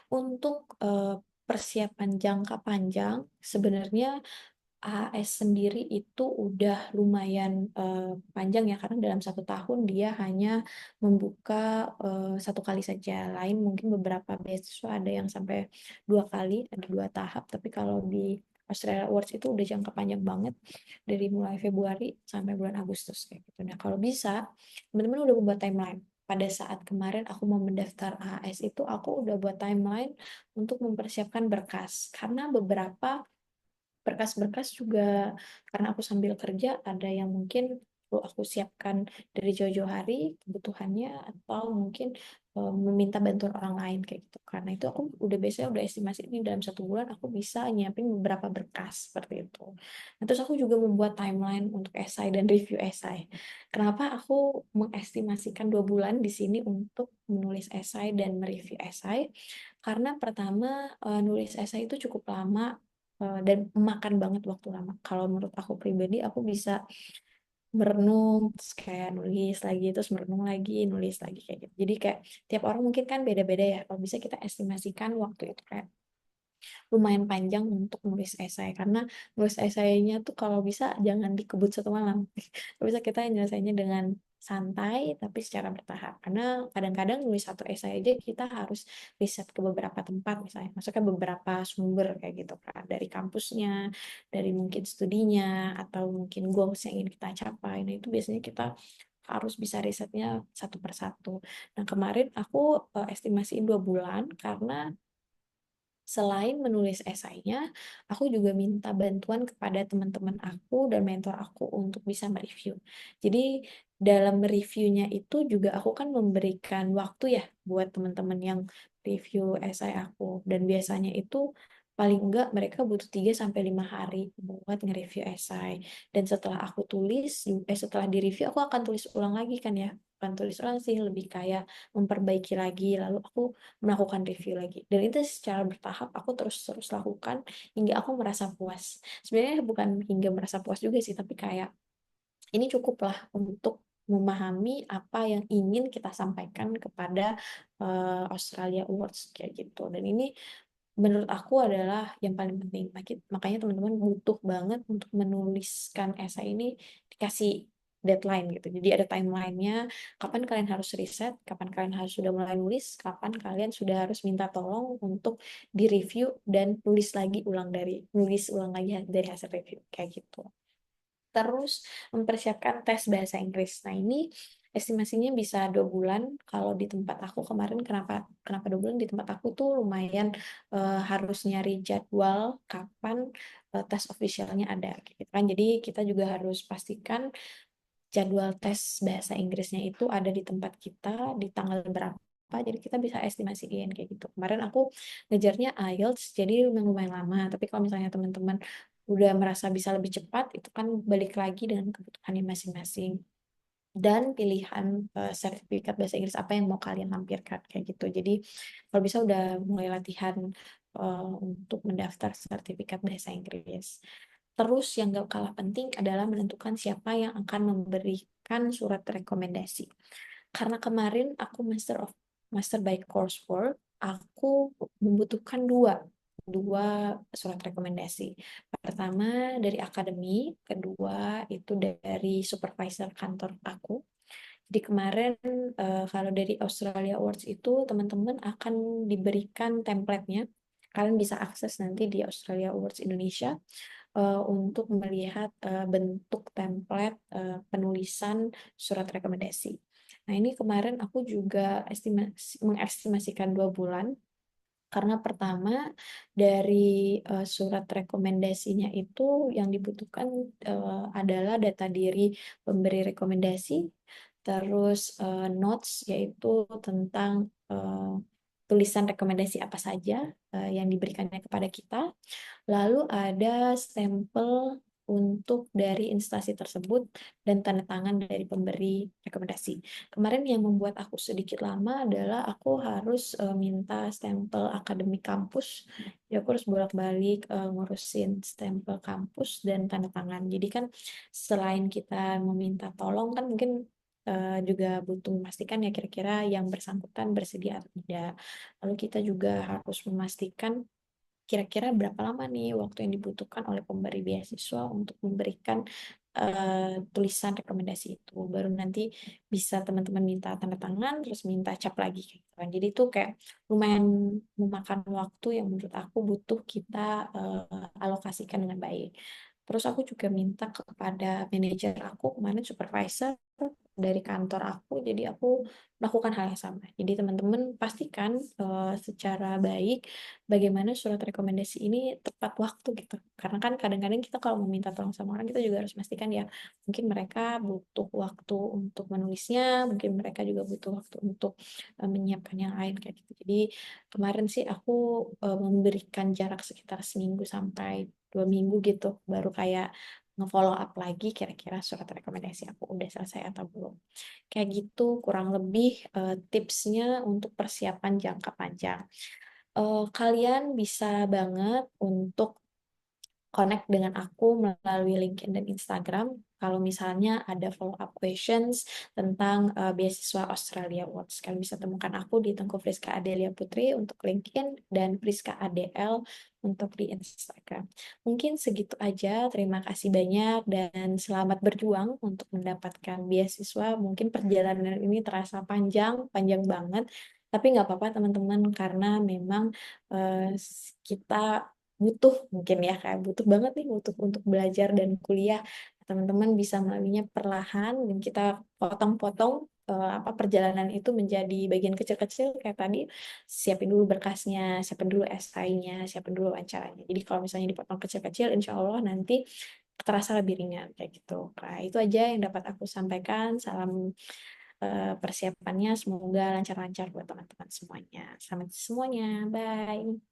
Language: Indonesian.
Untuk persiapan jangka panjang, sebenarnya AS sendiri itu udah lumayan panjang ya, karena dalam 1 tahun dia hanya membuka 1 kali saja. Lain mungkin beberapa beasiswa ada yang sampai 2 kali, ada 2 tahap. Tapi kalau di Australia Awards itu udah jangka panjang banget, dari mulai Februari sampai bulan Agustus kayak gitu. Nah kalau bisa, teman-teman udah membuat timeline. Pada saat kemarin aku mau mendaftar AS itu, aku udah buat timeline untuk mempersiapkan berkas. Karena beberapa berkas-berkas juga, karena aku sambil kerja, ada yang mungkin perlu aku siapkan dari jauh-jauh hari kebutuhannya, atau mungkin meminta bantuan orang lain kayak gitu. Karena itu aku udah biasanya udah estimasi ini dalam 1 bulan aku bisa nyiapin beberapa berkas seperti itu. Nah, terus aku juga membuat timeline untuk esai dan review esai. Kenapa aku mengestimasikan 2 bulan di sini untuk menulis esai dan mereview esai? Karena pertama, nulis esai itu cukup lama, dan makan banget waktu lama. Kalau menurut aku pribadi, aku bisa merenung, terus kayak nulis lagi, terus merenung lagi, nulis lagi kayak gitu. Jadi kayak tiap orang mungkin kan beda-beda ya. Kalau bisa kita estimasikan waktu itu kayak lumayan panjang untuk nulis esai, karena nulis esainya tuh kalau bisa jangan dikebut 1 malam. Kalau bisa kita nyelesainya dengan santai tapi secara bertahap, karena kadang-kadang nulis 1 esai aja kita harus riset ke beberapa tempat, misalnya masuknya beberapa sumber kayak gitu kan, dari kampusnya, dari mungkin studinya, atau mungkin goals yang ingin kita capai. Nah itu biasanya kita harus bisa risetnya satu persatu. Nah kemarin aku estimasiin 2 bulan, karena selain menulis esainya, aku juga minta bantuan kepada teman-teman aku dan mentor aku untuk bisa mereview. Jadi dalam reviewnya itu juga aku kan memberikan waktu ya buat teman-teman yang review esai aku. Dan biasanya itu paling enggak mereka butuh 3 sampai 5 hari buat nge-review esai. Dan setelah aku tulis, setelah di-review aku akan tulis ulang lagi kan ya. Bukan tulis ulang sih, lebih kayak memperbaiki lagi. Lalu aku melakukan review lagi, dan itu secara bertahap aku terus lakukan hingga aku merasa puas. Sebenarnya bukan hingga merasa puas juga sih, tapi kayak ini cukuplah untuk memahami apa yang ingin kita sampaikan kepada Australia Awards kayak gitu. Dan ini menurut aku adalah yang paling penting. Makanya teman-teman butuh banget untuk menuliskan esai ini dikasih deadline gitu. Jadi ada timelinenya, kapan kalian harus riset, kapan kalian harus sudah mulai nulis, kapan kalian sudah harus minta tolong untuk direview dan nulis ulang lagi dari hasil review kayak gitu. Terus mempersiapkan tes bahasa Inggris. Nah ini estimasinya bisa 2 bulan. Kalau di tempat aku kemarin, kenapa kenapa 2 bulan, di tempat aku tuh lumayan harus nyari jadwal kapan tes officialnya ada gitu kan. Jadi kita juga harus pastikan jadwal tes bahasa Inggrisnya itu ada di tempat kita di tanggal berapa. Jadi kita bisa estimasiin kayak gitu. Kemarin aku ngejarnya IELTS, jadi lumayan lama. Tapi kalau misalnya teman-teman udah merasa bisa lebih cepat, itu kan balik lagi dengan kebutuhannya masing-masing. Dan pilihan sertifikat bahasa Inggris apa yang mau kalian lampirkan kayak gitu. Jadi kalau bisa udah mulai latihan untuk mendaftar sertifikat bahasa Inggris. Terus yang gak kalah penting adalah menentukan siapa yang akan memberikan surat rekomendasi. Karena kemarin aku master by coursework, aku membutuhkan dua surat rekomendasi. Pertama dari akademi, kedua itu dari supervisor kantor aku. Jadi kemarin kalau dari Australia Awards itu teman-teman akan diberikan template-nya. Kalian bisa akses nanti di Australia Awards Indonesia untuk melihat bentuk template penulisan surat rekomendasi. Nah, ini kemarin aku juga mengestimasikan 2 bulan, karena pertama dari surat rekomendasinya itu yang dibutuhkan adalah data diri pemberi rekomendasi, terus notes yaitu tentang tulisan rekomendasi apa saja yang diberikannya kepada kita. Lalu ada stempel untuk dari instansi tersebut dan tanda tangan dari pemberi rekomendasi. Kemarin yang membuat aku sedikit lama adalah aku harus minta stempel akademik kampus. Jadi aku harus bolak-balik ngurusin stempel kampus dan tanda tangan. Jadi kan selain kita meminta tolong kan mungkin juga butuh memastikan ya kira-kira yang bersangkutan bersedia atau tidak. Lalu kita juga harus memastikan kira-kira berapa lama nih waktu yang dibutuhkan oleh pemberi beasiswa untuk memberikan tulisan rekomendasi itu. Baru nanti bisa teman-teman minta tanda tangan, terus minta cap lagi gitu kan. Jadi itu kayak lumayan memakan waktu yang menurut aku butuh kita alokasikan dengan baik. Terus aku juga minta kepada manajer aku kemarin supervisor dari kantor aku, jadi aku melakukan hal yang sama. Jadi teman-teman pastikan secara baik bagaimana surat rekomendasi ini tepat waktu gitu. Karena kan kadang-kadang kita kalau meminta tolong sama orang kita juga harus pastikan ya mungkin mereka butuh waktu untuk menulisnya, mungkin mereka juga butuh waktu untuk menyiapkan yang lain kayak gitu. Jadi kemarin sih aku memberikan jarak sekitar seminggu sampai 2 minggu gitu, baru kayak nge-follow up lagi kira-kira surat rekomendasi aku udah selesai atau belum. Kayak gitu kurang lebih tipsnya untuk persiapan jangka panjang. Kalian bisa banget untuk connect dengan aku melalui LinkedIn dan Instagram. Kalau misalnya ada follow up questions tentang beasiswa Australia Awards, kalian bisa temukan aku di Tengku Friska Adelia Putri untuk LinkedIn dan Friska ADL untuk di Instagram. Mungkin segitu aja. Terima kasih banyak dan selamat berjuang untuk mendapatkan beasiswa. Mungkin perjalanan ini terasa panjang, panjang banget. Tapi nggak apa-apa teman-teman karena memang kita butuh mungkin ya kayak butuh banget nih untuk belajar dan kuliah. Teman-teman bisa melaluinya perlahan dan kita potong-potong apa perjalanan itu menjadi bagian kecil-kecil kayak tadi, siapin dulu berkasnya, siapin dulu esainya, siapin dulu wawancaranya. Jadi kalau misalnya dipotong kecil-kecil insya Allah nanti terasa lebih ringan kayak gitu. Nah, itu aja yang dapat aku sampaikan. Salam persiapannya semoga lancar-lancar buat teman-teman semuanya. Selamat semuanya. Bye.